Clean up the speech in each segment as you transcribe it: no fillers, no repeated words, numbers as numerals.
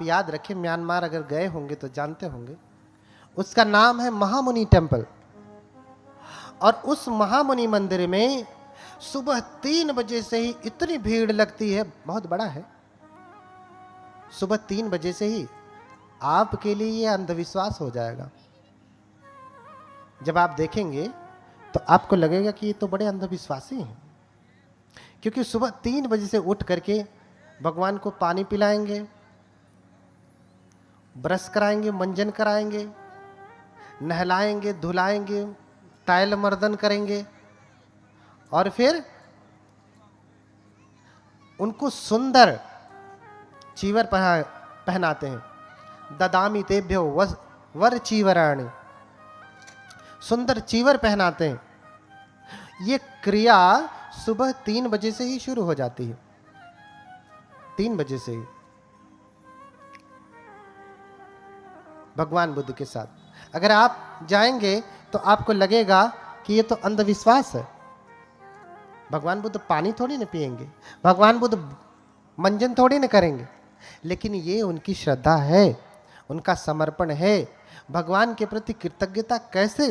याद रखें, म्यांमार अगर गए होंगे तो जानते होंगे, उसका नाम है महामुनि टेम्पल। और उस महामुनि मंदिर में सुबह 3 बजे से ही इतनी भीड़ लगती है, बहुत बड़ा है। सुबह 3 बजे से ही आपके लिए यह अंधविश्वास हो जाएगा। जब आप देखेंगे तो आपको लगेगा कि ये तो बड़े अंधविश्वासी हैं, क्योंकि सुबह 3 बजे से उठ करके भगवान को पानी पिलाएंगे, ब्रश कराएंगे, मंजन कराएंगे, नहलाएंगे, धुलाएंगे, तैल मर्दन करेंगे और फिर उनको सुंदर चीवर पहनाते हैं। ददामी तेभ्यो वर चीवराणि, सुंदर चीवर पहनाते हैं। ये क्रिया सुबह 3 बजे से ही शुरू हो जाती है, 3 बजे से ही भगवान बुद्ध के साथ। अगर आप जाएंगे तो आपको लगेगा कि ये तो अंधविश्वास है। भगवान बुद्ध पानी थोड़ी न पिएंगे, भगवान बुद्ध मंजन थोड़ी न करेंगे, लेकिन ये उनकी श्रद्धा है, उनका समर्पण है। भगवान के प्रति कृतज्ञता कैसे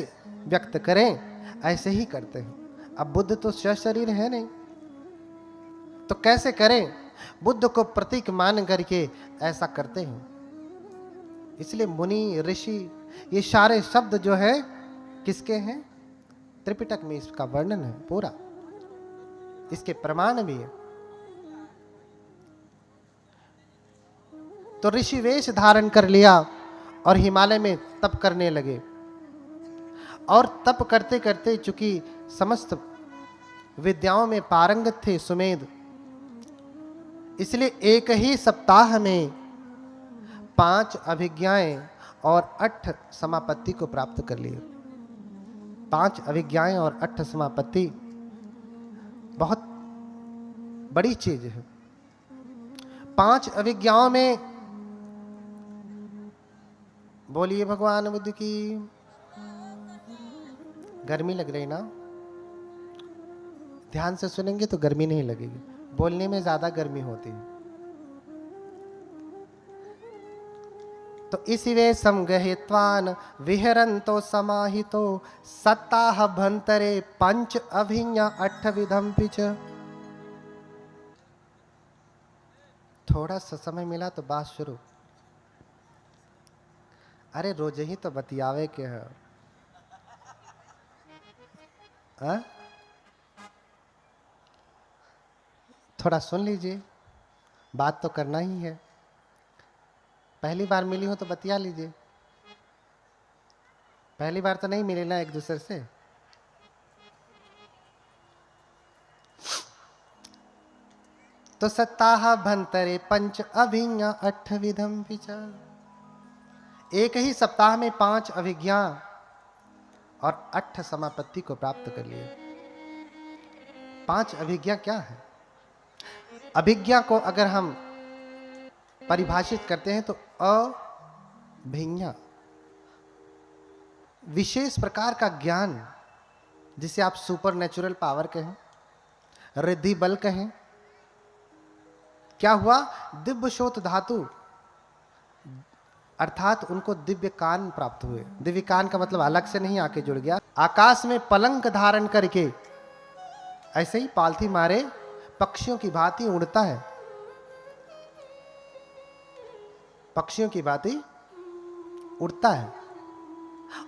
व्यक्त करें, ऐसे ही करते हैं। अब बुद्ध तो शरीर है नहीं, तो कैसे करें? बुद्ध को प्रतीक मान करके ऐसा करते हैं। इसलिए मुनि, ऋषि, ये सारे शब्द जो है किसके हैं? त्रिपिटक में इसका वर्णन है पूरा, इसके प्रमाण भी है। तो ऋषि वेश धारण कर लिया और हिमालय में तप करने लगे। और तप करते करते चूंकि समस्त विद्याओं में पारंगत थे सुमेध, इसलिए एक ही सप्ताह में 5 अभिज्ञाएं और 8 समापत्ति को प्राप्त कर लिए। 5 अभिज्ञाएं और 8 समापत्ति बहुत बड़ी चीज है। 5 अभिज्ञाओं में बोलिए भगवान बुद्ध की। गर्मी लग रही ना? ध्यान से सुनेंगे तो गर्मी नहीं लगेगी, बोलने में ज्यादा गर्मी होती है। तो इसी वे समगहित्वान विहरन्तो समाहितो सत्ताह भंतरे 5 अभिज्ञा 8 विधम पिच। थोड़ा सा समय मिला तो बात शुरू। अरे रोज ही तो बतियावे के है। थोड़ा सुन लीजिए, बात तो करना ही है। पहली बार मिली हो तो बतिया लीजिए। पहली बार तो नहीं मिले ना एक दूसरे से। तो सत्ताह भंतरे 5 अभिज्ञा 8 विधम विचार। एक ही सप्ताह में 5 अभिज्ञा और 8 समापत्ति को प्राप्त कर लिए। 5 अभिज्ञा क्या है? अभिज्ञा को अगर हम परिभाषित करते हैं तो अभिज्ञा, विशेष प्रकार का ज्ञान, जिसे आप सुपर नेचुरल पावर कहें, रिद्धि बल कहें। क्या हुआ? दिव्य शोत धातु, अर्थात उनको दिव्य कान प्राप्त हुए। दिव्य कान का मतलब अलग से नहीं आके जुड़ गया। आकाश में पलंक धारण करके ऐसे ही पालथी मारे पक्षियों की भांति उड़ता है, पक्षियों की भांति उड़ता है।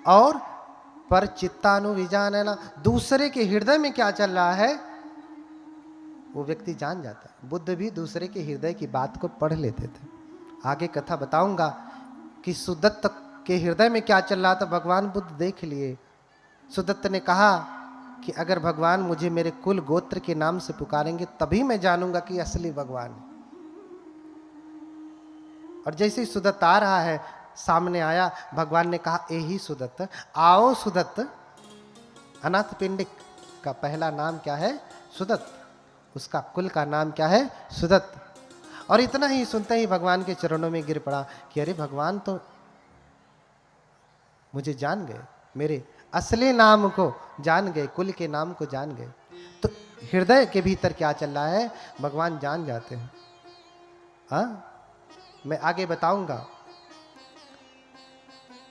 और पर चित्तानुविजानना, दूसरे के हृदय में क्या चल रहा है वो व्यक्ति जान जाता है। बुद्ध भी दूसरे के हृदय की बात को पढ़ लेते थे। आगे कथा बताऊंगा कि सुदत्त के हृदय में क्या चल रहा था, भगवान बुद्ध देख लिए। सुदत्त ने कहा कि अगर भगवान मुझे मेरे कुल गोत्र के नाम से पुकारेंगे तभी मैं जानूंगा कि असली भगवान है। और जैसे ही सुदत्त आ रहा है, सामने आया, भगवान ने कहा, ए ही सुदत्त, आओ सुदत्त। अनाथ पिंडिक का पहला नाम क्या है? सुदत्त। उसका कुल का नाम क्या है? सुदत्त। और इतना ही सुनते ही भगवान के चरणों में गिर पड़ा कि अरे भगवान तो मुझे जान गए, मेरे असली नाम को जान गए, कुल के नाम को जान गए। तो हृदय के भीतर क्या चल रहा है भगवान जान जाते हैं। हाँ, मैं आगे बताऊंगा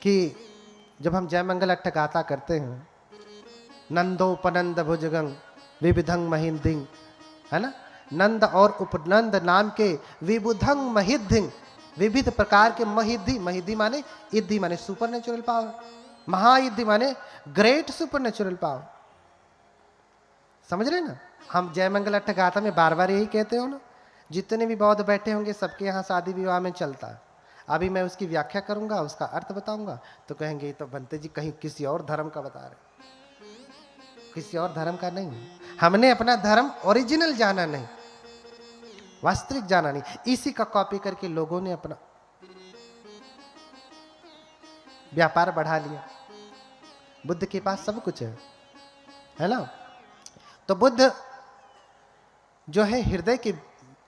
कि जब हम जय मंगल अट्ठ गाथा करते हैं, नंदोपनंद भुजगंग विविधंग महिंदिंग, है ना, नंद और उपनंद नाम के विबुधंग महिद्धिंग, विविध प्रकार के महिद्धि, महिद्धि माने इद्धि माने सुपर नेचुरल पावर, महाइद्धि माने ग्रेट सुपर नेचुरल पावर। समझ रहे ना? हम जय मंगल अट्ठ गाथा में बार बार यही कहते हो ना, जितने भी बौद्ध बैठे होंगे सबके यहाँ शादी विवाह में चलता है। अभी मैं उसकी व्याख्या करूंगा, उसका अर्थ बताऊंगा, तो कहेंगे तो बनते जी कहीं किसी और धर्म का बता रहे, किसी और धर्म का नहीं। हमने अपना धर्म ओरिजिनल जाना नहीं, वास्तविक जाना नहीं, इसी का कॉपी करके लोगों ने अपना व्यापार बढ़ा लिया। बुद्ध के पास सब कुछ है ना? तो बुद्ध जो है हृदय के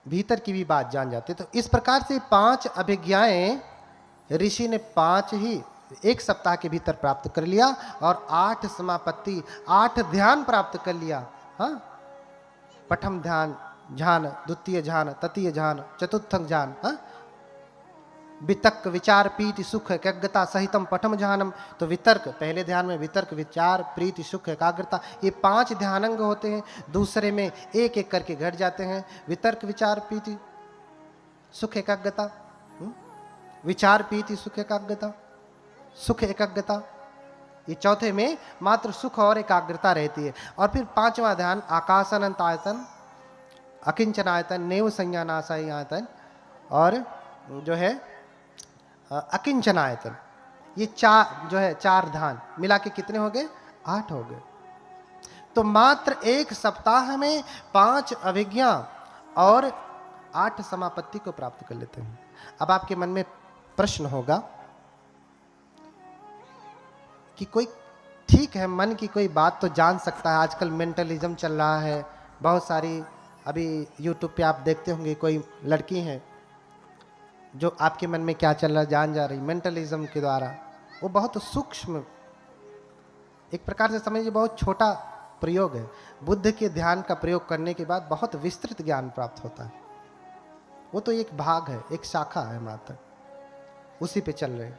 भीतर की भी बात जान जाते। तो इस प्रकार से 5 अभिज्ञाएं ऋषि ने 5 ही 1 सप्ताह के भीतर प्राप्त कर लिया और 8 समापत्ति, 8 ध्यान प्राप्त कर लिया। हाँ, प्रथम ध्यान ध्यान, द्वितीय ध्यान, तृतीय ध्यान, चतुर्थ ध्यान, हाँ, वितर्क विचार प्रीति सुख एकाग्रता सहितम प्रथम ध्यानम। तो वितर्क, पहले ध्यान में वितर्क विचार प्रीति सुख एकाग्रता, ये 5 ध्यानांग होते हैं। दूसरे में एक एक करके घट जाते हैं, वितर्क विचार प्रीति सुख एकाग्रता, विचार प्रीति सुख एकाग्रता, सुख एकाग्रता। ये चौथे में मात्र सुख और एकाग्रता रहती है। और फिर 5वां ध्यान आकाश अनंत आयतन, अकिंचन आयतन, नेव संज्ञानाशय आयतन और जो है अकिंचन आयतन। ये 4 जो है 4 ध्यान मिला के कितने हो गए? 8 हो गए। तो मात्र 1 सप्ताह में 5 अभिज्ञा और 8 समापत्ति को प्राप्त कर लेते हैं। अब आपके मन में प्रश्न होगा कि कोई ठीक है, मन की कोई बात तो जान सकता है, आजकल मेंटलिज्म चल रहा है, बहुत सारी अभी यूट्यूब पे आप देखते होंगे, कोई लड़की है जो आपके मन में क्या चल रहा जान जा रही मेंटलिज्म के द्वारा। वो बहुत सूक्ष्म, एक प्रकार से समझिए बहुत छोटा प्रयोग है। बुद्ध के ध्यान का प्रयोग करने के बाद बहुत विस्तृत ज्ञान प्राप्त होता है। वो तो एक भाग है, एक शाखा है मात्र, उसी पे चल रहे हैं।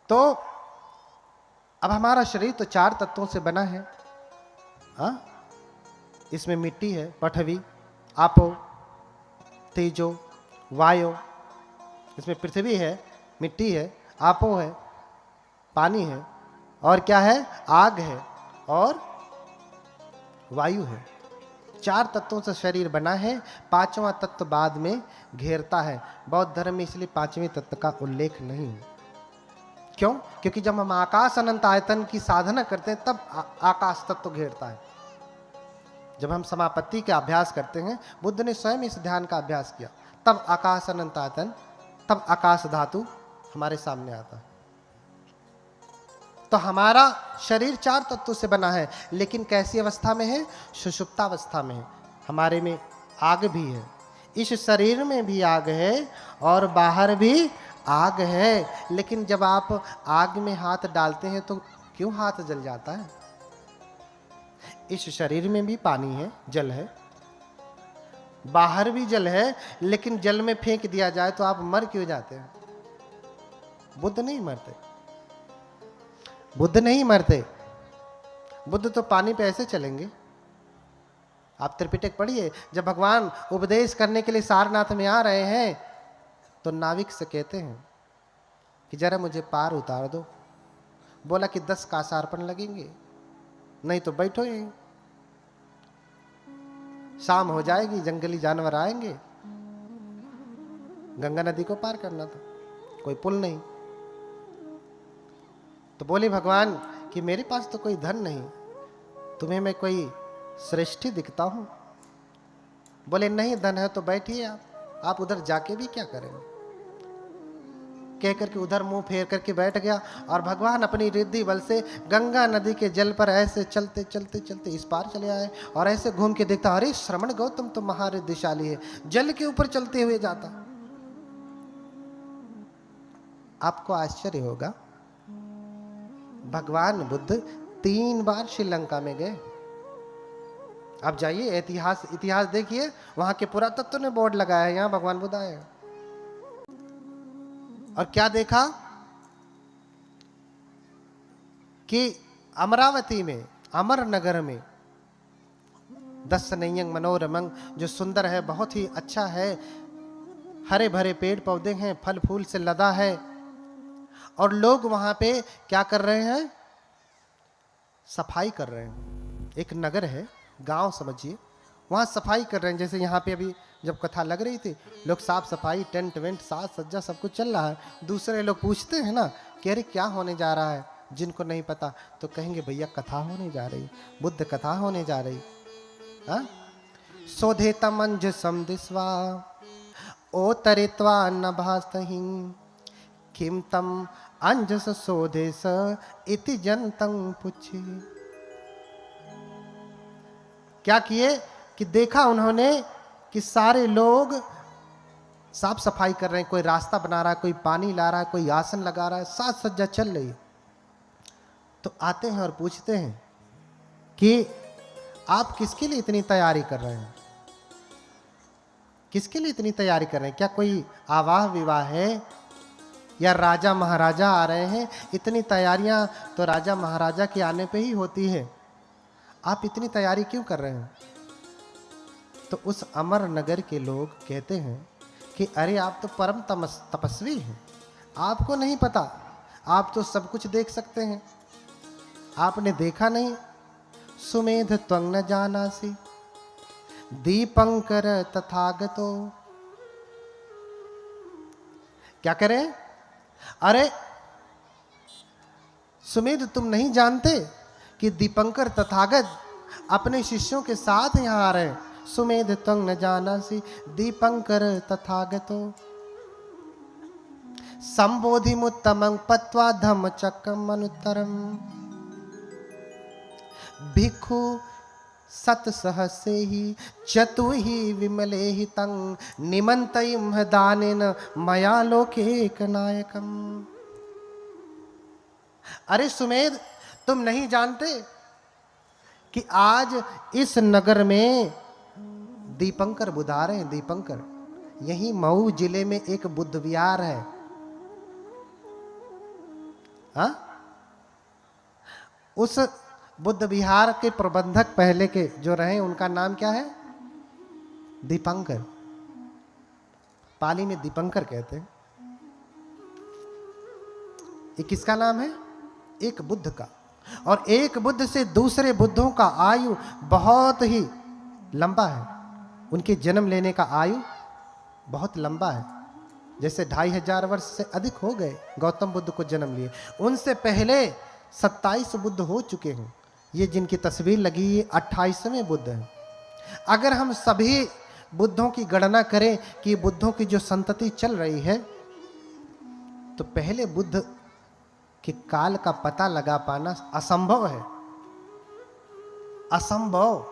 तो अब हमारा शरीर तो 4 तत्वों से बना है। हाँ, इसमें मिट्टी है, पृथ्वी, आपो, तेजो, वायु। इसमें पृथ्वी है, मिट्टी है, आपो है, पानी है, और क्या है? आग है और वायु है। 4 तत्वों से शरीर बना है। 5वां तत्व बाद में घेरता है। बौद्ध धर्म में इसलिए 5वें तत्व का उल्लेख नहीं है। क्यों? क्योंकि जब हम आकाश अनंत आयतन की साधना करते हैं तब आकाश तत्व घेरता है। जब हम समापत्ति का अभ्यास करते हैं, बुद्ध ने स्वयं इस ध्यान का अभ्यास किया, तब आकाश अनंत आयतन, तब आकाश धातु हमारे सामने आता है। तो हमारा शरीर 4 तत्वों से बना है, लेकिन कैसी अवस्था में है? सुषुप्तावस्था में है। हमारे में आग भी है, इस शरीर में भी आग है और बाहर भी आग है। लेकिन जब आप आग में हाथ डालते हैं तो क्यों हाथ जल जाता है? इस शरीर में भी पानी है, जल है, बाहर भी जल है, लेकिन जल में फेंक दिया जाए तो आप मर क्यों जाते हैं? बुद्ध नहीं मरते, बुद्ध नहीं मरते। बुद्ध तो पानी पे ऐसे चलेंगे। आप त्रिपिटक पढ़िए, जब भगवान उपदेश करने के लिए सारनाथ में आ रहे हैं तो नाविक से कहते हैं कि जरा मुझे पार उतार दो। बोला कि 10 कासार्पण लगेंगे, नहीं तो बैठो यहीं, शाम हो जाएगी, जंगली जानवर आएंगे। गंगा नदी को पार करना था, कोई पुल नहीं। तो बोले भगवान कि मेरे पास तो कोई धन नहीं, तुम्हें मैं कोई श्रेष्ठी दिखता हूं? बोले नहीं, धन है तो बैठिए आप उधर जाके भी क्या करेंगे? कह करके उधर मुंह फेर करके बैठ गया और भगवान अपनी रिद्धि बल से गंगा नदी के जल पर ऐसे चलते चलते चलते इस पार चले आए और ऐसे घूम के देखता, अरे श्रमण गौतम तो महारिद्धिशाली है, जल के ऊपर चलते हुए जाता। आपको आश्चर्य होगा, भगवान बुद्ध 3 बार श्रीलंका में गए। आप जाइए, इतिहास देखिए, वहां के पुरातत्व ने बोर्ड लगाया है, यहाँ भगवान बुद्ध आए। और क्या देखा कि अमरावती में, अमर नगर में, दर्शनीयं मनोरमं, जो सुंदर है, बहुत ही अच्छा है, हरे भरे पेड़ पौधे हैं, फल फूल से लदा है, और लोग वहां पे क्या कर रहे हैं? सफाई कर रहे हैं। एक नगर है, गांव समझिए, वहां सफाई कर रहे हैं। जैसे यहाँ पे अभी जब कथा लग रही थी, लोग साफ सफाई, टेंट वेंट, साज सज्जा सब कुछ चल रहा है। दूसरे लोग पूछते हैं ना कि अरे क्या होने जा रहा है, जिनको नहीं पता तो कहेंगे भैया कथा होने जा रही, बुद्ध कथा होने जा रही। शोधेतम अंजसम दिस्वा ओ तरित्वा न भास्तहि किम तम अंजस शोधेस इति जनतं पुछे। क्या किए कि देखा उन्होंने कि सारे लोग साफ सफाई कर रहे हैं, कोई रास्ता बना रहा है, कोई पानी ला रहा है, कोई आसन लगा रहा है, साज सज्जा चल रही है। तो आते हैं और पूछते हैं कि आप किसके लिए इतनी तैयारी कर रहे हैं? किसके लिए इतनी तैयारी कर रहे हैं? क्या कोई आवाह विवाह है या राजा महाराजा आ रहे हैं? इतनी तैयारियां तो राजा महाराजा के आने पे ही होती है, आप इतनी तैयारी क्यों कर रहे हैं? तो उस अमर नगर के लोग कहते हैं कि अरे आप तो परम तपस्वी हैं, आपको नहीं पता, आप तो सब कुछ देख सकते हैं, आपने देखा नहीं? सुमेध त्वं न जानासि दीपंकर तथागतो। क्या करें? अरे सुमेध तुम नहीं जानते कि दीपंकर तथागत अपने शिष्यों के साथ यहां आ रहे हैं। सुमेध त्वं न जानासि दीपंकर तथागतो संबोधिमुत्तमं पत्वा धम्मचक्रम अनुत्तरम भिक्षु सत सहसे ही चतु ही विमले ही तंग निमंतयिम दानेन मया लोके एक नायकम। अरे सुमेध तुम नहीं जानते कि आज इस नगर में दीपंकर बुद्ध आ रहे हैं। दीपंकर यही मऊ जिले में एक बुद्ध विहार है। उस बुद्ध विहार के प्रबंधक पहले के जो रहे उनका नाम क्या है? दीपंकर। पाली में दीपंकर कहते हैं। ये किसका नाम है? एक बुद्ध का। और एक बुद्ध से दूसरे बुद्धों का आयु बहुत ही लंबा है। उनके जन्म लेने का आयु बहुत लंबा है। जैसे 2500 वर्ष से अधिक हो गए गौतम बुद्ध को जन्म लिए, उनसे पहले 27 बुद्ध हो चुके हैं। ये जिनकी तस्वीर लगी है 28वें बुद्ध हैं। अगर हम सभी बुद्धों की गणना करें कि बुद्धों की जो संतति चल रही है, तो पहले बुद्ध के काल का पता लगा पाना असंभव है। असंभव।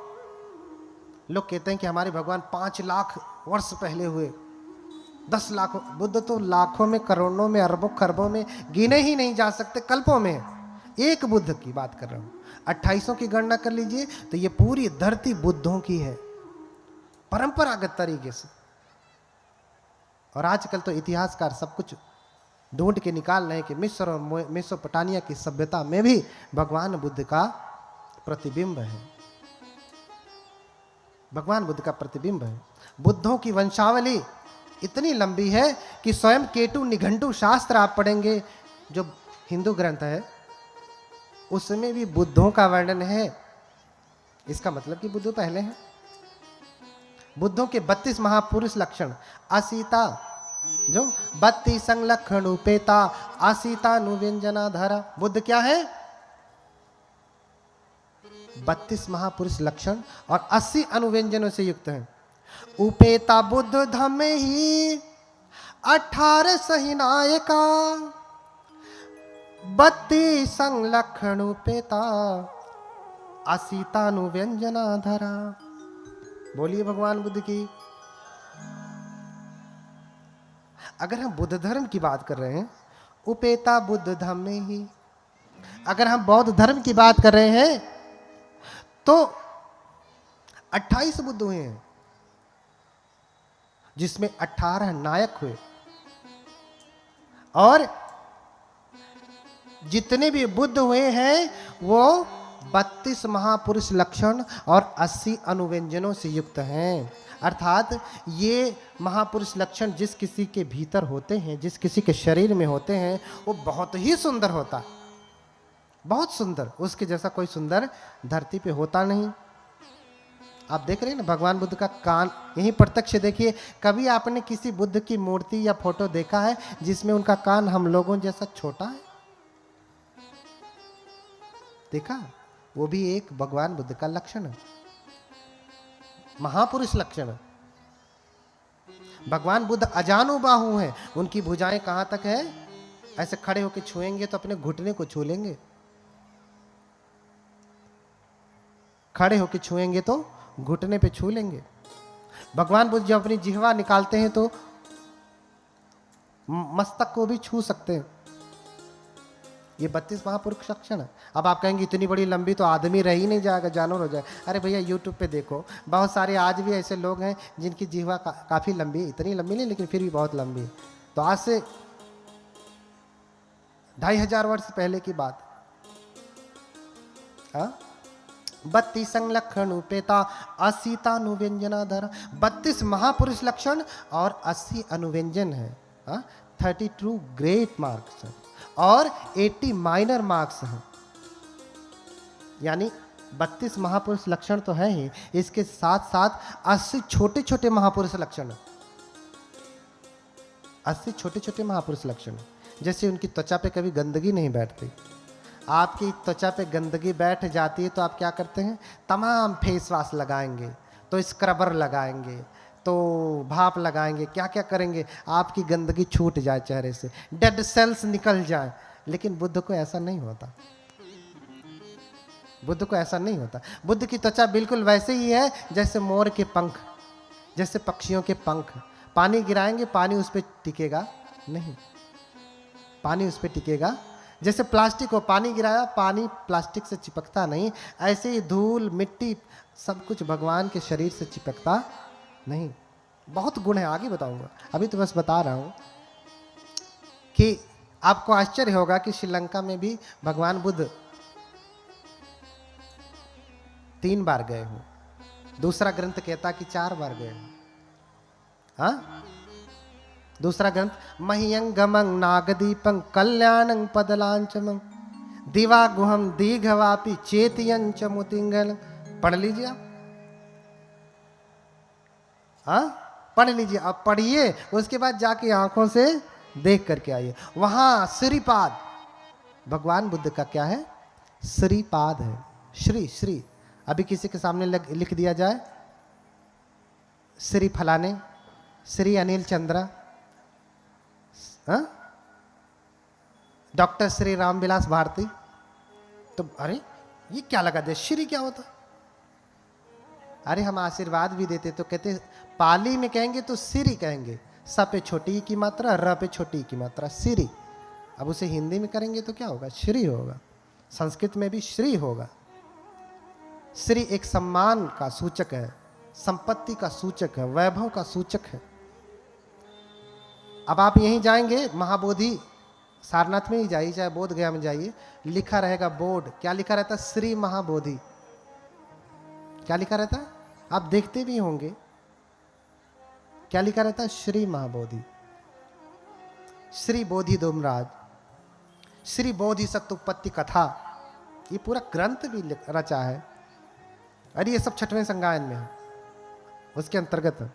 लोग कहते हैं कि हमारे भगवान 5 लाख वर्ष पहले हुए, 10 लाख। बुद्ध तो लाखों में, करोड़ों में, अरबों खरबों में गिने ही नहीं जा सकते, कल्पों में। एक बुद्ध की बात कर रहा हूं। 2800 की गणना कर लीजिए तो ये पूरी धरती बुद्धों की है, परंपरागत तरीके से। और आजकल तो इतिहासकार सब कुछ ढूंढ के निकाल रहे हैं कि मिस्र और मेसोपोटामिया की सभ्यता में भी भगवान बुद्ध का प्रतिबिंब है। भगवान बुद्ध का प्रतिबिंब है। बुद्धों की वंशावली इतनी लंबी है कि स्वयं केटु निघंटु शास्त्र आप पढ़ेंगे, जो हिंदू ग्रंथ है, उसमें भी बुद्धों का वर्णन है। इसका मतलब कि बुद्ध पहले हैं। बुद्धों के 32 महापुरुष लक्षण। असीता जो 32 संलक्षण उपेता असीतानुव्यंजना धरा। बुद्ध क्या है? 32 महापुरुष लक्षण और 80 अनुव्यंजनों से युक्त है। उपेता बुद्ध धम्मे ही 18 सही नायका 32 संलक्षण उपेता असीतानुव्यंजना धरा। बोलिए भगवान बुद्ध की। अगर हम बुद्ध धर्म की बात कर रहे हैं, उपेता बुद्ध धम्मे ही। अगर हम बौद्ध धर्म की बात कर रहे हैं तो 28 बुद्ध हुए हैं, जिसमें 18 नायक हुए। और जितने भी बुद्ध हुए हैं वो 32 महापुरुष लक्षण और 80 अनुव्यंजनों से युक्त हैं। अर्थात ये महापुरुष लक्षण जिस किसी के भीतर होते हैं, जिस किसी के शरीर में होते हैं, वो बहुत ही सुंदर होता है, बहुत सुंदर। उसके जैसा कोई सुंदर धरती पे होता नहीं। आप देख रहे हैं ना भगवान बुद्ध का कान, यही प्रत्यक्ष देखिए। कभी आपने किसी बुद्ध की मूर्ति या फोटो देखा है जिसमें उनका कान हम लोगों जैसा छोटा है? देखा? वो भी एक भगवान बुद्ध का लक्षण है, महापुरुष लक्षण। भगवान बुद्ध अजानुबाहु हैं, उनकी भुजाएं कहां तक है? ऐसे खड़े होकर छुएंगे तो अपने घुटने को छू लेंगे, खड़े होकर छुएंगे तो घुटने पे छू लेंगे। भगवान बुद्ध जब अपनी जिह्वा निकालते हैं तो मस्तक को भी छू सकते हैं। ये 32 महापुरुष लक्षण है। अब आप कहेंगे इतनी बड़ी लंबी तो आदमी रह ही नहीं जाएगा, जानवर हो जाए। अरे भैया यूट्यूब पे देखो, बहुत सारे आज भी ऐसे लोग हैं जिनकी जिह्वा काफी लंबी, इतनी लंबी नहीं लेकिन फिर भी बहुत लंबी है। तो आज से 2500 वर्ष पहले की बात। 32 लक्षण उपेता 80 अनुव्यंजनाधर। 32 महापुरुष लक्षण और 80 अनुव्यंजन है। 32 ग्रेट मार्क्स है और 80 माइनर मार्क्स हैं। यानी 32 महापुरुष लक्षण तो है ही, इसके साथ साथ 80 छोटे छोटे महापुरुष लक्षण, 80 छोटे छोटे महापुरुष लक्षण। जैसे उनकी त्वचा पे कभी गंदगी नहीं बैठती। आपकी त्वचा पे गंदगी बैठ जाती है तो आप क्या करते हैं? तमाम फेस वॉश लगाएंगे, तो स्क्रबर लगाएंगे, तो भाप लगाएंगे, क्या क्या करेंगे, आपकी गंदगी छूट जाए चेहरे से, डेड सेल्स निकल जाए। लेकिन बुद्ध को ऐसा नहीं होता, बुद्ध को ऐसा नहीं होता। बुद्ध की त्वचा बिल्कुल वैसे ही है जैसे मोर के पंख, जैसे पक्षियों के पंख। पानी गिराएंगे, पानी उस पर टिकेगा नहीं, पानी उस पर टिकेगा। जैसे प्लास्टिक को पानी गिराया, पानी प्लास्टिक से चिपकता नहीं, ऐसे ही धूल मिट्टी सब कुछ भगवान के शरीर से चिपकता नहीं। बहुत गुण है, आगे बताऊंगा, अभी तो बस बता रहा हूं कि आपको आश्चर्य होगा कि श्रीलंका में भी भगवान बुद्ध 3 बार गए हो। दूसरा ग्रंथ कहता कि 4 बार गए हो। हाँ, दूसरा ग्रंथ मह्यंगमं नागदीपं कल्याणं पदलांचमं दिवा गुहम दीघवापि चेतियं च मुतिंगल। पढ़ लीजिए आप, हाँ पढ़ लीजिए, आप पढ़िए, उसके बाद जाके आंखों से देख करके आइए। वहां श्रीपाद, भगवान बुद्ध का क्या है? श्रीपाद है। श्री श्री अभी किसी के सामने लिख दिया जाए श्री फलाने, श्री अनिल चंद्रा, डॉक्टर श्री रामविलास भारती, तो अरे ये क्या लगा दे, श्री क्या होता? अरे हम आशीर्वाद भी देते तो कहते पाली में कहेंगे तो सिरी कहेंगे, स पे छोटी की मात्रा, र पे छोटी की मात्रा, सिरी। अब उसे हिंदी में करेंगे तो क्या होगा? श्री होगा। संस्कृत में भी श्री होगा। श्री एक सम्मान का सूचक है, संपत्ति का सूचक है, वैभव का सूचक है। अब आप यहीं जाएंगे महाबोधि, सारनाथ में ही जाइए चाहे बोध गया में जाइए, लिखा रहेगा बोर्ड, क्या लिखा रहता है? श्री महाबोधि। क्या लिखा रहता है? आप देखते भी होंगे, क्या लिखा रहता है? श्री महाबोधि, श्री बोधि धूमराज, श्री बोधि सत्युत्पत्ति कथा, ये पूरा ग्रंथ भी रचा है। अरे ये सब 6वें संगायन में है, उसके अंतर्गत है।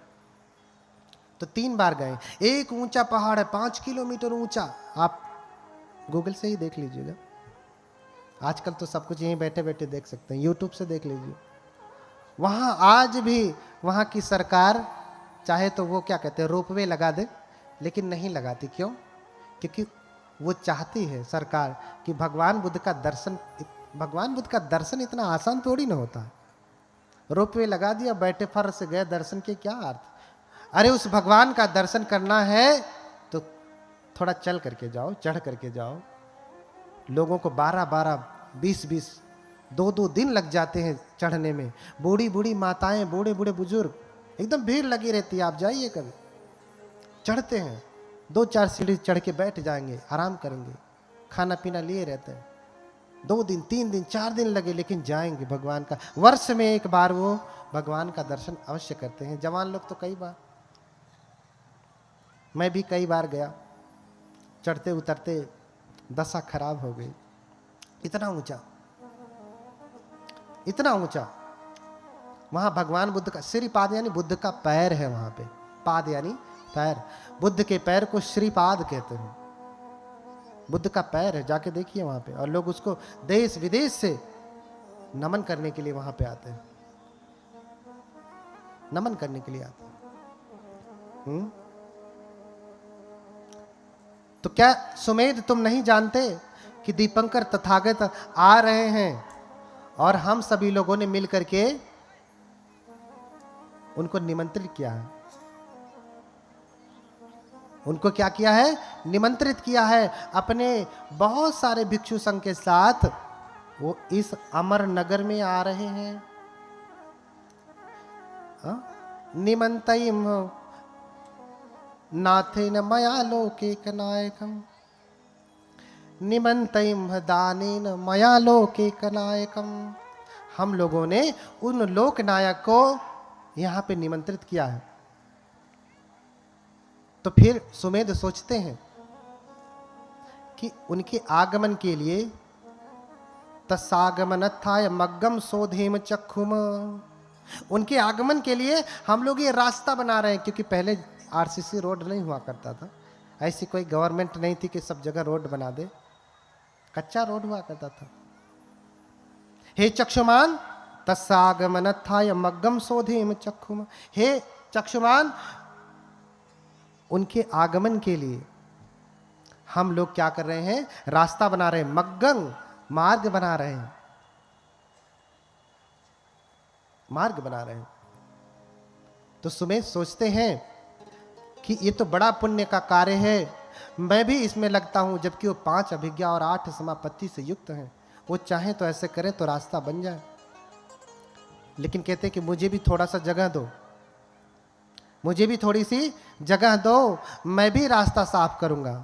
तो 3 बार गए। एक ऊंचा पहाड़ है 5 किलोमीटर ऊंचा, आप गूगल से ही देख लीजिएगा, आजकल तो सब कुछ यहीं बैठे बैठे देख सकते हैं, यूट्यूब से देख लीजिए। वहां आज भी वहां की सरकार चाहे तो वो क्या कहते हैं, रोपवे लगा दे, लेकिन नहीं लगाती। क्यों? क्योंकि वो चाहती है सरकार कि भगवान बुद्ध का दर्शन इतना आसान थोड़ी ना होता। रोपवे लगा दिया, बैठे फर से गए, दर्शन के क्या अर्थ? अरे उस भगवान का दर्शन करना है तो थोड़ा चल करके जाओ, चढ़ करके जाओ। लोगों को 12-12, 20-20, 2-2 दिन लग जाते हैं चढ़ने में। बूढ़ी बूढ़ी माताएं, बूढ़े बूढ़े बुजुर्ग, एकदम भीड़ लगी रहती है। आप जाइए कभी, चढ़ते हैं। 2-4 सीढ़ी चढ़ के बैठ जाएंगे, आराम करेंगे, खाना पीना लिए रहते हैं। 2 दिन 3 दिन 4 दिन लगे, लेकिन जाएंगे भगवान का, वर्ष में एक बार वो भगवान का दर्शन अवश्य करते हैं। जवान लोग तो कई बार, मैं भी कई बार गया, चढ़ते उतरते दशा खराब हो गई। इतना ऊंचा, इतना ऊंचा। वहां भगवान बुद्ध का श्रीपाद यानी बुद्ध का पैर है वहां पे, पाद यानी पैर, बुद्ध के पैर को श्रीपाद कहते हैं। बुद्ध का पैर है, जाके देखिए वहां पे। और लोग उसको देश विदेश से नमन करने के लिए वहां पे आते हैं, नमन करने के लिए आते हैं। तो क्या सुमेध तुम नहीं जानते कि दीपंकर तथागत आ रहे हैं, और हम सभी लोगों ने मिलकर के उनको निमंत्रित किया है। उनको क्या किया है? निमंत्रित किया है। अपने बहुत सारे भिक्षु संघ के साथ वो इस अमर नगर में आ रहे हैं। निमंतयिम नाथेन मया लोके नायकम, निमंतयिम दानेन मया लोके नायकम। हम लोगों ने उन लोक नायक को यहां पे निमंत्रित किया है। तो फिर सुमेध सोचते हैं कि उनके आगमन के लिए तस्सागमनत्थाय मग्गम सोधेम चक्षुम, उनके आगमन के लिए हम लोग ये रास्ता बना रहे हैं। क्योंकि पहले आरसीसी रोड नहीं हुआ करता था, ऐसी कोई गवर्नमेंट नहीं थी कि सब जगह रोड बना दे, कच्चा रोड हुआ करता था। हे चक्षुमान तस्सागमनत्थाय मग्गम सोधेम चक्षुम, हे चक्षुमान, उनके आगमन के लिए हम लोग क्या कर रहे हैं? रास्ता बना रहे हैं, मग्गम मार्ग बना रहे हैं, मार्ग बना रहे हैं। तो सुमेध सोचते हैं कि ये तो बड़ा पुण्य का कार्य है, मैं भी इसमें लगता हूं। जबकि वो 5 अभिज्ञा और 8 समापत्ति से युक्त हैं, वो चाहे तो ऐसे करें तो रास्ता बन जाए। लेकिन कहते हैं कि मुझे भी थोड़ा सा जगह दो, मुझे भी थोड़ी सी जगह दो, मैं भी रास्ता साफ करूंगा।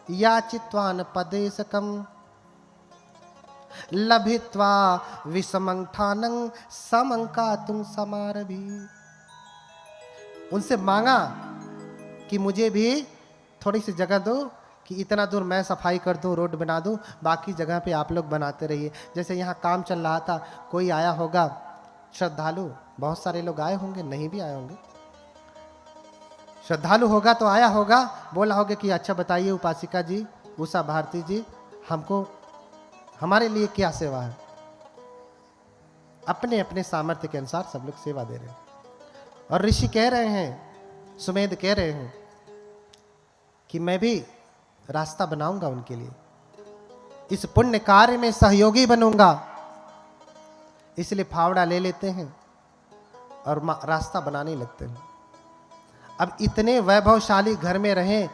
याचित्वान पदेशकम लभित्वा विषमंठानं समंकातुं समारभि, उनसे मांगा कि मुझे भी थोड़ी सी जगह दो, कि इतना दूर मैं सफाई कर दूं, रोड बना दूं, बाकी जगह पे आप लोग बनाते रहिए। जैसे यहाँ काम चल रहा था, कोई आया होगा श्रद्धालु, बहुत सारे लोग आए होंगे, नहीं भी आए होंगे, श्रद्धालु होगा तो आया होगा, बोला होगा कि अच्छा बताइए उपासिका जी, उषा भारती जी, हमको हमारे लिए क्या सेवा है। अपने अपने सामर्थ्य के अनुसार सब लोग सेवा दे रहे हैं। और ऋषि कह रहे हैं, सुमेध कह रहे हैं कि मैं भी रास्ता बनाऊंगा उनके लिए, इस पुण्य कार्य में सहयोगी बनूंगा। इसलिए फावड़ा ले लेते हैं और रास्ता बनाने लगते हैं। अब इतने वैभवशाली घर में रहें,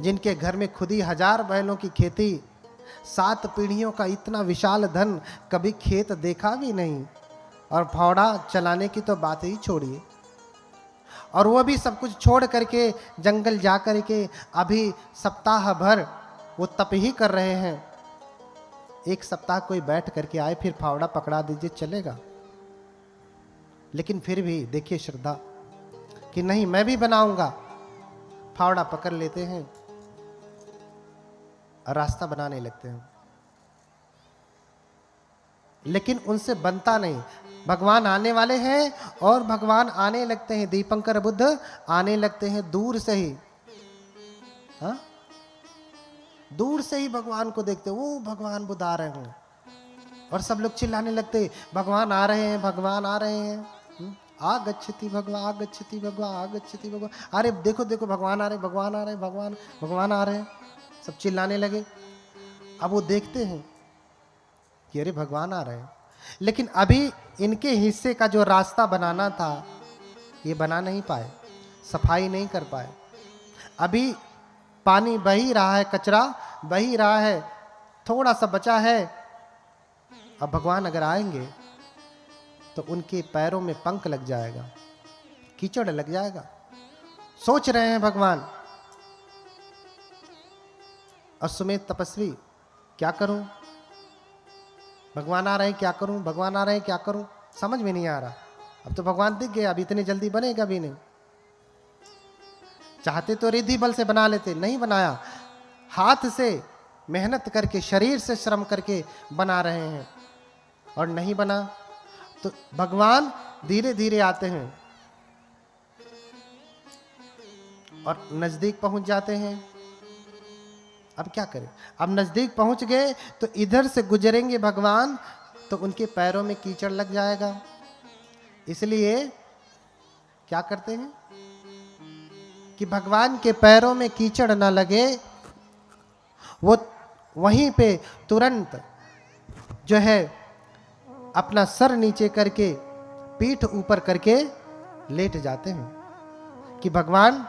जिनके घर में खुद ही 1000 बैलों की खेती, 7 पीढ़ियों का इतना विशाल धन, कभी खेत देखा भी नहीं, और फावड़ा चलाने की तो बात ही छोड़िए। और वो भी सब कुछ छोड़ करके जंगल जा करके अभी सप्ताह भर वो तप ही कर रहे हैं। एक सप्ताह कोई बैठ करके आए, फिर फावड़ा पकड़ा दीजिए, चलेगा। लेकिन फिर भी देखिए श्रद्धा कि नहीं, मैं भी बनाऊंगा। फावड़ा पकड़ लेते हैं और रास्ता बनाने लगते हैं, लेकिन उनसे बनता नहीं। भगवान आने वाले हैं और भगवान आने लगते हैं, दीपंकर बुद्ध आने लगते हैं दूर से ही। हाँ, दूर से ही भगवान को देखते, वो भगवान बुद्ध आ रहे हैं, और सब लोग चिल्लाने लगते, भगवान आ रहे हैं, भगवान आ रहे हैं, आगच्छति भगवान, आगच्छति भगवान, आगच्छति भगवान। अरे देखो देखो, भगवान आ रहे, भगवान आ रहे, भगवान भगवान आ रहे हैं, सब चिल्लाने लगे। अब वो देखते हैं कि अरे भगवान आ रहे हैं, लेकिन अभी इनके हिस्से का जो रास्ता बनाना था, ये बना नहीं पाए, सफाई नहीं कर पाए। अभी पानी बह ही रहा है, कचरा बह ही रहा है, थोड़ा सा बचा है। अब भगवान अगर आएंगे तो उनके पैरों में पंख लग जाएगा, कीचड़ लग जाएगा, सोच रहे हैं भगवान। और सुमेध तपस्वी, क्या करूं, भगवान आ रहे हैं क्या करूं, भगवान आ रहे हैं क्या करूं, समझ में नहीं आ रहा। अब तो भगवान दिख गए, अब इतनी जल्दी बनेगा भी नहीं। चाहते तो रिद्धि बल से बना लेते, नहीं बनाया, हाथ से मेहनत करके, शरीर से श्रम करके बना रहे हैं और नहीं बना। तो भगवान धीरे धीरे आते हैं और नजदीक पहुंच जाते हैं। अब क्या करें, अब नजदीक पहुंच गए तो इधर से गुजरेंगे भगवान तो उनके पैरों में कीचड़ लग जाएगा। इसलिए क्या करते हैं कि भगवान के पैरों में कीचड़ ना लगे, वो वहीं पे तुरंत जो है अपना सर नीचे करके, पीठ ऊपर करके लेट जाते हैं कि भगवान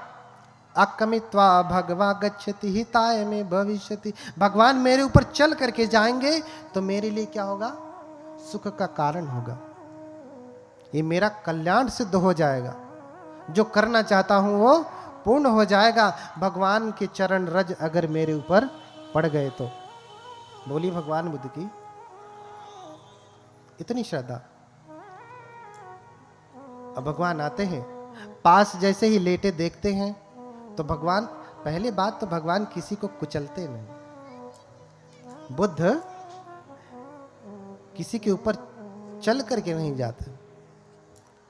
अकमित्वा भगवा गच्छति हिताय में भविष्यति, भगवान मेरे ऊपर चल करके जाएंगे तो मेरे लिए क्या होगा, सुख का कारण होगा, ये मेरा कल्याण सिद्ध हो जाएगा, जो करना चाहता हूं वो पूर्ण हो जाएगा। भगवान के चरण रज अगर मेरे ऊपर पड़ गए तो। बोली भगवान बुद्ध की इतनी श्रद्धा। अब भगवान आते हैं, पास जैसे ही लेटे देखते हैं तो भगवान, पहले बात तो भगवान किसी को कुचलते नहीं, बुद्ध किसी के ऊपर चल करके नहीं जाते,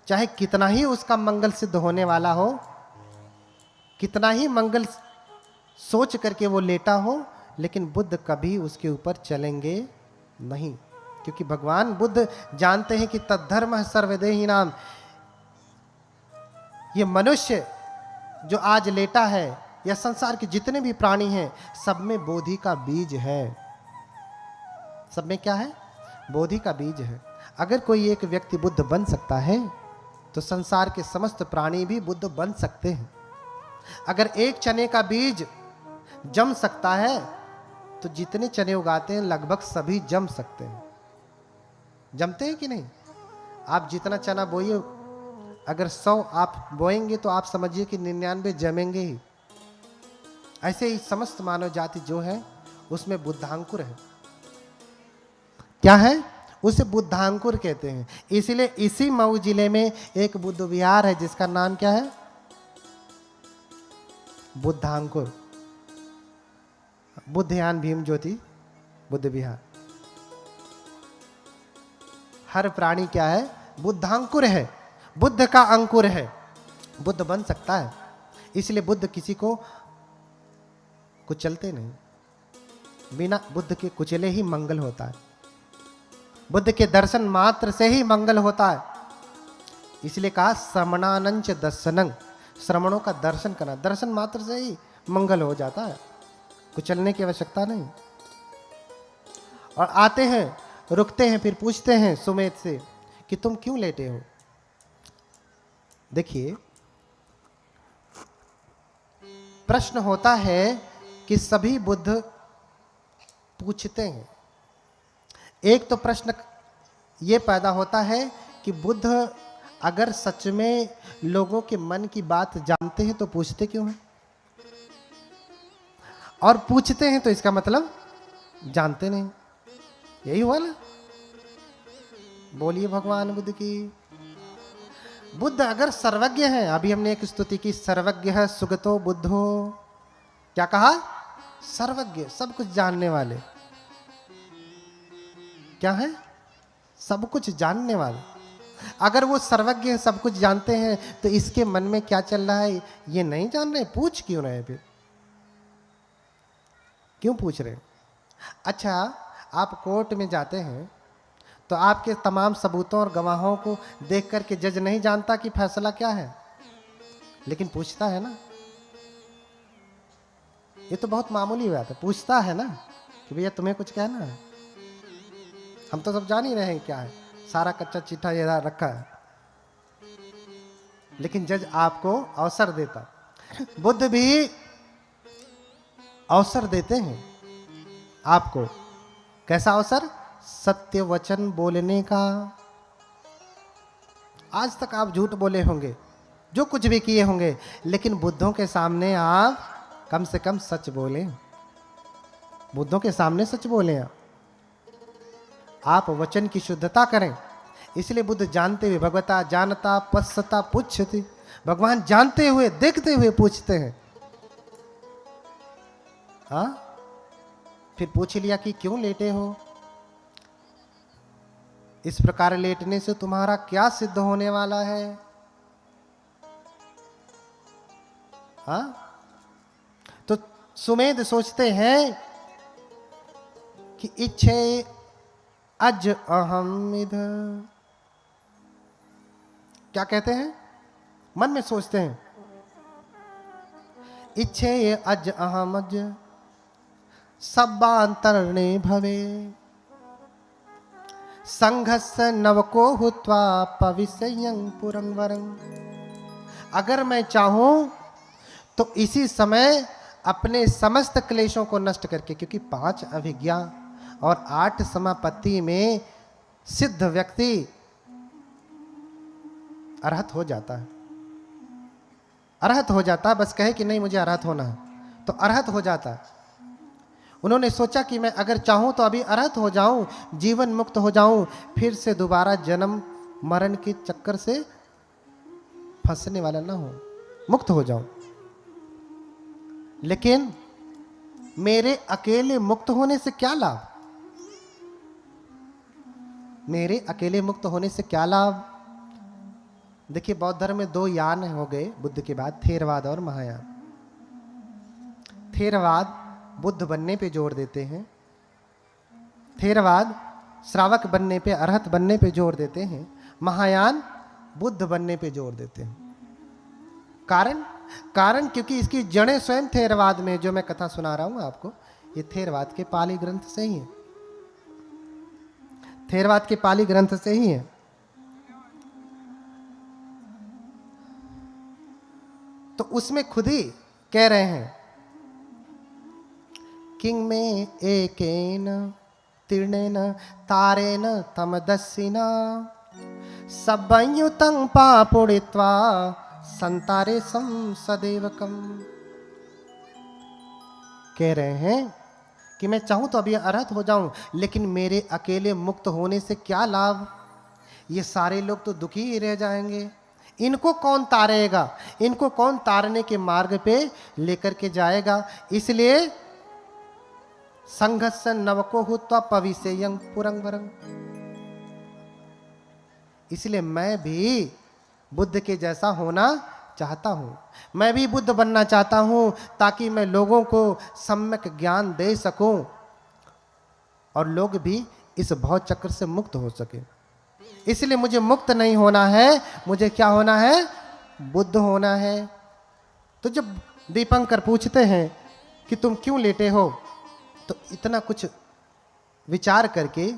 चाहे कितना ही उसका मंगल सिद्ध होने वाला हो, कितना ही मंगल सोच करके वो लेटा हो, लेकिन बुद्ध कभी उसके ऊपर चलेंगे नहीं, क्योंकि भगवान बुद्ध जानते हैं कि तद्धर्म सर्वदेही नाम, ये मनुष्य जो आज लेटा है या संसार के जितने भी प्राणी हैं, सब में बोधि का बीज है। सब में क्या है, बोधि का बीज है। अगर कोई एक व्यक्ति बुद्ध बन सकता है तो संसार के समस्त प्राणी भी बुद्ध बन सकते हैं। अगर एक चने का बीज जम सकता है तो जितने चने उगाते हैं लगभग सभी जम सकते हैं। जमते हैं कि नहीं? आप जितना चना बोइए, अगर 100 आप बोएंगे तो आप समझिए कि 99 जमेंगे ही। ऐसे ही समस्त मानव जाति जो है उसमें बुद्धांकुर है। क्या है? उसे बुद्धांकुर कहते हैं। इसलिए इसी मऊ जिले में एक बुद्ध विहार है जिसका नाम क्या है, बुद्धांकुर, बुद्धयान भीम ज्योति बुद्ध विहार। हर प्राणी क्या है, बुद्धांकुर है, बुद्ध का अंकुर है, बुद्ध बन सकता है। इसलिए बुद्ध किसी को कुचलते नहीं, बिना बुद्ध के कुचले ही मंगल होता है, बुद्ध के दर्शन मात्र से ही मंगल होता है। इसलिए कहा श्रमणानंच दर्शनं, श्रमणों का दर्शन करना, दर्शन मात्र से ही मंगल हो जाता है, कुचलने की आवश्यकता नहीं। और आते हैं, रुकते हैं, फिर पूछते हैं सुमेध से कि तुम क्यों लेटे हो। देखिए, प्रश्न होता है कि सभी बुद्ध पूछते हैं। एक तो प्रश्न ये पैदा होता है कि बुद्ध अगर सच में लोगों के मन की बात जानते हैं तो पूछते क्यों हैं, और पूछते हैं तो इसका मतलब जानते नहीं। यही हुआ ना। बोलिए भगवान बुद्ध की। बुद्ध अगर सर्वज्ञ हैं, अभी हमने एक स्तुति की, सर्वज्ञ है सुगतो बुद्धो, क्या कहा, सर्वज्ञ, सब कुछ जानने वाले। क्या है, सब कुछ जानने वाले। अगर वो सर्वज्ञ है, सब कुछ जानते हैं, तो इसके मन में क्या चल रहा है ये नहीं जान रहे, पूछ क्यों रहे, फिर क्यों पूछ रहे। अच्छा, आप कोर्ट में जाते हैं तो आपके तमाम सबूतों और गवाहों को देख करके जज नहीं जानता कि फैसला क्या है, लेकिन पूछता है ना। ये तो बहुत मामूली बात है, पूछता है ना कि भैया तुम्हें कुछ कहना है। हम तो सब जान ही रहे हैं क्या है, सारा कच्चा चिट्ठा ये रखा है, लेकिन जज आपको अवसर देता। बुद्ध भी अवसर देते हैं आपको। कैसा अवसर? सत्य वचन बोलने का। आज तक आप झूठ बोले होंगे, जो कुछ भी किए होंगे, लेकिन बुद्धों के सामने आप कम से कम सच बोलें। बुद्धों के सामने सच बोलें, आप वचन की शुद्धता करें। इसलिए बुद्ध जानते हुए, भगवता जानता पश्यता पुच्छति, भगवान जानते हुए देखते हुए पूछते हैं। हाँ, फिर पूछ लिया कि क्यों लेटे हो, इस प्रकार लेटने से तुम्हारा क्या सिद्ध होने वाला है। हाँ, तो सुमेध सोचते हैं कि इच्छे अज अहम इधर, क्या कहते हैं, मन में सोचते हैं, इच्छे अज अहम अज सब्बांतरणे भवे संघस नवको हुत्वा पविसयं पुरं वरं। अगर मैं चाहूं तो इसी समय अपने समस्त क्लेशों को नष्ट करके, क्योंकि 5 अभिज्ञा और 8 समापत्ति में सिद्ध व्यक्ति अरहत हो जाता है। अरहत हो जाता है, बस कहे कि नहीं मुझे अरहत होना है तो अरहत हो जाता है। उन्होंने सोचा कि मैं अगर चाहूं तो अभी अरहत हो जाऊं, जीवन मुक्त हो जाऊं, फिर से दोबारा जन्म मरण के चक्कर से फंसने वाला ना हो, मुक्त हो जाऊं। लेकिन मेरे अकेले मुक्त होने से क्या लाभ, मेरे अकेले मुक्त होने से क्या लाभ। देखिए, बौद्ध धर्म में 2 यान हो गए बुद्ध के बाद, थेरवाद और महायान। थेरवाद बुद्ध बनने पे जोर देते हैं, थेरवाद श्रावक बनने पे, अरहत बनने पे जोर देते हैं, महायान बुद्ध बनने पे जोर देते हैं। कारण क्योंकि इसकी जड़ें स्वयं थेरवाद में, जो मैं कथा सुना रहा हूं आपको, ये थेरवाद के पाली ग्रंथ से ही है, थेरवाद के पाली ग्रंथ से ही है। तो उसमें खुद ही कह रहे हैं, किंग में एकेन तीर्णेन तारेन तमदस्सिना सब्बयुतं पापुड़ित्वा संतारे सम सदेवकम। कह रहे हैं कि मैं चाहूं तो अभी अरहत हो जाऊं, लेकिन मेरे अकेले मुक्त होने से क्या लाभ, ये सारे लोग तो दुखी ही रह जाएंगे। इनको कौन तारेगा, इनको कौन तारने के मार्ग पे लेकर के जाएगा। इसलिए संघर्ष नवको हुत्वा पविसेयं पुरं वरं, इसलिए मैं भी बुद्ध के जैसा होना चाहता हूं, मैं भी बुद्ध बनना चाहता हूं, ताकि मैं लोगों को सम्यक ज्ञान दे सकूं और लोग भी इस भव चक्र से मुक्त हो सके। इसलिए मुझे मुक्त नहीं होना है, मुझे क्या होना है, बुद्ध होना है। तो जब दीपंकर पूछते हैं कि तुम क्यों लेटे हो, तो इतना कुछ विचार करके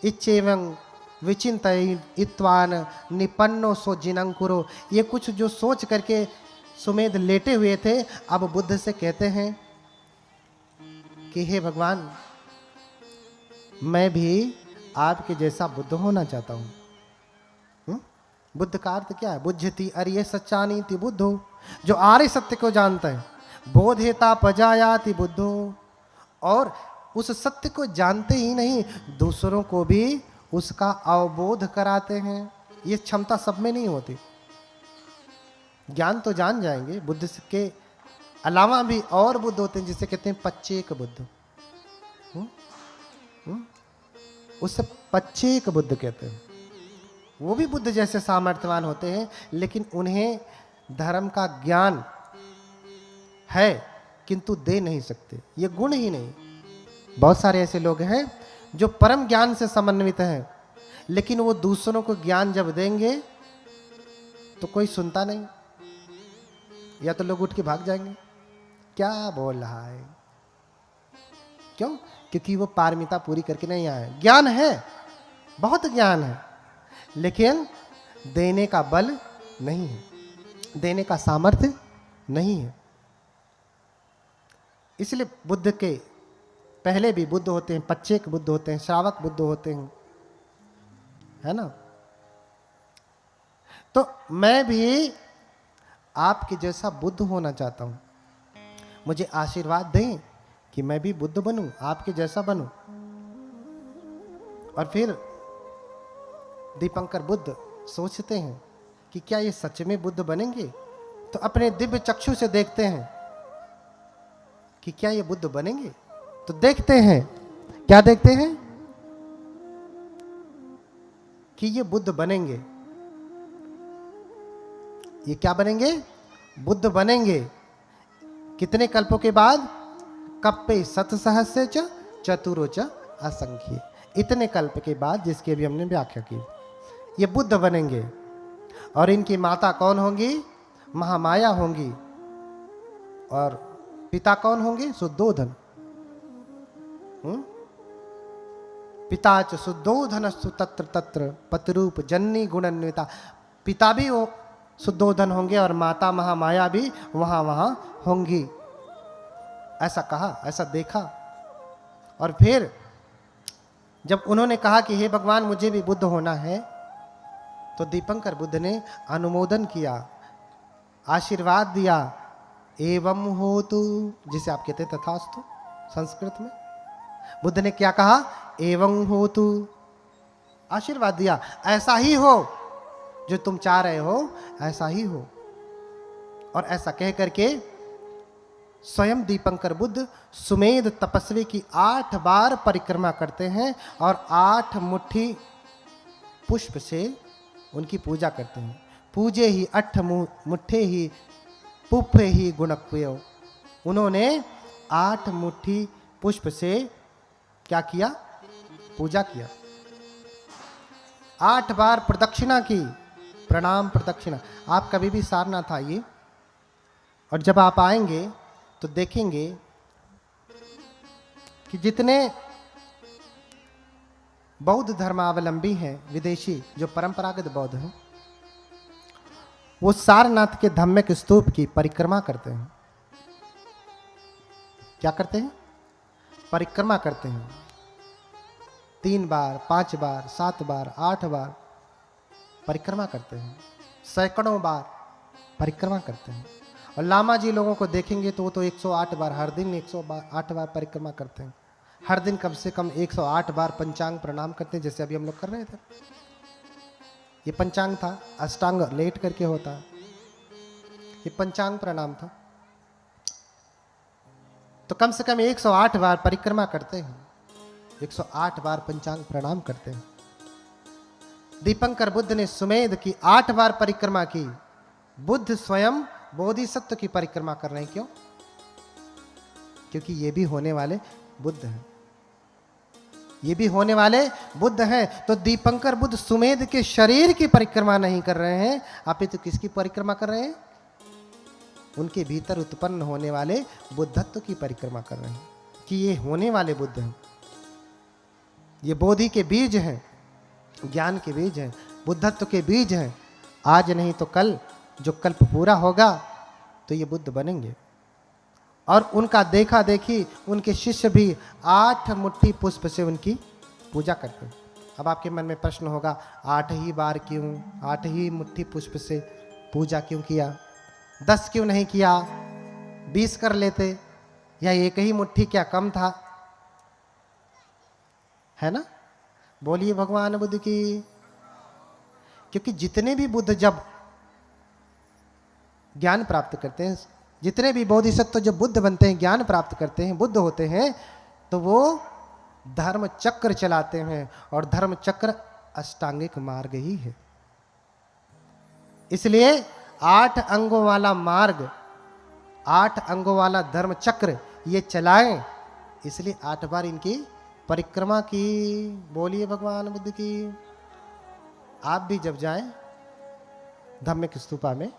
इच्छेवं विचिंतयित्वान निपन्नो सो जिनंकुरो, ये कुछ जो सोच करके सुमेध लेटे हुए थे, अब बुद्ध से कहते हैं कि हे भगवान, मैं भी आपके जैसा बुद्ध होना चाहता हूं। बुद्ध का अर्थ क्या है, बुद्धति अर्य सच्चानीति बुद्धो, जो आर्य सत्य को जानता है, बोधेता पजायाति बुद्धो, और उस सत्य को जानते ही नहीं, दूसरों को भी उसका अवबोध कराते हैं। ये क्षमता सब में नहीं होती। ज्ञान तो जान जाएंगे, बुद्ध के अलावा भी और बुद्ध होते हैं, जिसे कहते हैं पच्चेक बुद्ध। उससे पच्चेक बुद्ध कहते हैं। वो भी बुद्ध जैसे सामर्थ्यवान होते हैं, लेकिन उन्हें धर्म का ज्ञान है किंतु दे नहीं सकते, ये गुण ही नहीं। बहुत सारे ऐसे लोग हैं जो परम ज्ञान से समन्वित हैं, लेकिन वो दूसरों को ज्ञान जब देंगे तो कोई सुनता नहीं, या तो लोग उठ के भाग जाएंगे, क्या बोल रहा है। क्यों? क्योंकि वो पारमिता पूरी करके नहीं आए। ज्ञान है, बहुत ज्ञान है, लेकिन देने का बल नहीं है, देने का सामर्थ्य नहीं है। इसलिए बुद्ध के पहले भी बुद्ध होते हैं, पच्चेक बुद्ध होते हैं, श्रावक बुद्ध होते हैं, है ना। तो मैं भी आपके जैसा बुद्ध होना चाहता हूं, मुझे आशीर्वाद दें कि मैं भी बुद्ध बनूं, आपके जैसा बनूं। और फिर दीपंकर बुद्ध सोचते हैं कि क्या ये सच में बुद्ध बनेंगे, तो अपने दिव्य चक्षु से देखते हैं कि क्या ये बुद्ध बनेंगे। तो देखते हैं, क्या देखते हैं कि ये बुद्ध बनेंगे। ये क्या बनेंगे? बुद्ध बनेंगे। कितने कल्पों के बाद? कप्पे सतसहस्रे च चतुरो च असंख्य, इतने कल्प के बाद, जिसकी अभी हमने व्याख्या की। ये बुद्ध बनेंगे और इनकी माता कौन होंगी? महामाया होंगी। और पिता कौन होंगे? शुद्धोधन। पिता च शुद्धोधनस्तु तत्र तत्र पतिरूप जन्नी गुणान्विता। पिता भी वो शुद्धोधन होंगे और माता महामाया भी वहां वहां होंगी। ऐसा कहा, ऐसा देखा। और फिर जब उन्होंने कहा कि हे भगवान मुझे भी बुद्ध होना है, तो दीपंकर बुद्ध ने अनुमोदन किया, आशीर्वाद दिया। एवं होतु, जिसे आप कहते तथास्तु संस्कृत में। बुद्ध ने क्या कहा? एवं होतु, आशीर्वाद दिया, ऐसा ही हो, जो तुम चाह रहे हो ऐसा ही हो। और ऐसा कह करके स्वयं दीपंकर बुद्ध सुमेध तपस्वी की 8 बार परिक्रमा करते हैं और 8 मुट्ठी पुष्प से उनकी पूजा करते हैं। पूजे ही 8 मुट्ठे ही पुष्पे ही गुणक्वयो। उन्होंने 8 मुट्ठी पुष्प से क्या किया? पूजा किया। 8 बार प्रदक्षिणा की, प्रणाम प्रदक्षिणा। आप कभी भी सारनाथ आइए और जब आप आएंगे तो देखेंगे कि जितने बौद्ध धर्मावलंबी हैं, विदेशी जो परंपरागत बौद्ध हैं, वो सारनाथ के धम्मिक स्तूप की परिक्रमा करते हैं। क्या करते हैं? परिक्रमा करते हैं। 3 बार, 5 बार, 7 बार, 8 बार परिक्रमा करते हैं। सैकड़ों बार परिक्रमा करते हैं। और लामा जी लोगों को देखेंगे तो वो तो 108 बार, हर दिन 108 बार परिक्रमा करते हैं। हर दिन कम से कम 108 बार पंचांग प्रणाम करते हैं, जैसे अभी हम लोग कर रहे थे। ये पंचांग था, अष्टांग लेट करके होता है, ये पंचांग प्रणाम था। तो कम से कम 108 बार परिक्रमा करते हैं, 108 बार पंचांग प्रणाम करते हैं। दीपंकर बुद्ध ने सुमेध की 8 बार परिक्रमा की। बुद्ध स्वयं बोधिसत्व की परिक्रमा कर रहे हैं। क्यों? क्योंकि ये भी होने वाले बुद्ध हैं, ये भी होने वाले बुद्ध हैं। तो दीपंकर बुद्ध सुमेध के शरीर की परिक्रमा नहीं कर रहे हैं, अपितु किसकी परिक्रमा कर रहे हैं? उनके भीतर उत्पन्न होने वाले बुद्धत्व की परिक्रमा कर रहे हैं, कि ये होने वाले बुद्ध हैं, ये बोधि के बीज हैं, ज्ञान के बीज हैं, बुद्धत्व के बीज हैं। आज नहीं तो कल, जो कल्प पूरा होगा तो ये बुद्ध बनेंगे। और उनका देखा देखी उनके शिष्य भी 8 मुट्ठी पुष्प से उनकी पूजा करते हैं। अब आपके मन में प्रश्न होगा, 8 ही बार क्यों, 8 ही मुट्ठी पुष्प से पूजा क्यों किया? 10 क्यों नहीं किया? 20 कर लेते, या एक ही मुट्ठी क्या कम था? है ना? बोलिए भगवान बुद्ध की। क्योंकि जितने भी बुद्ध जब ज्ञान प्राप्त करते हैं, जितने भी बोधिसत्व जब बुद्ध बनते हैं, ज्ञान प्राप्त करते हैं, बुद्ध होते हैं, तो वो धर्म चक्र चलाते हैं। और धर्म चक्र अष्टांगिक मार्ग ही है। इसलिए 8 अंगों वाला मार्ग, 8 अंगों वाला धर्म चक्र ये चलाएं। इसलिए 8 बार इनकी परिक्रमा की। बोलिए भगवान बुद्ध की। आप भी जब जाएं धम्मिक स्तूपा में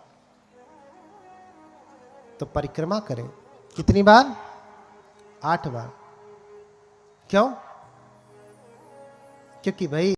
तो परिक्रमा करें। कितनी बार? 8 बार। क्यों? क्योंकि भाई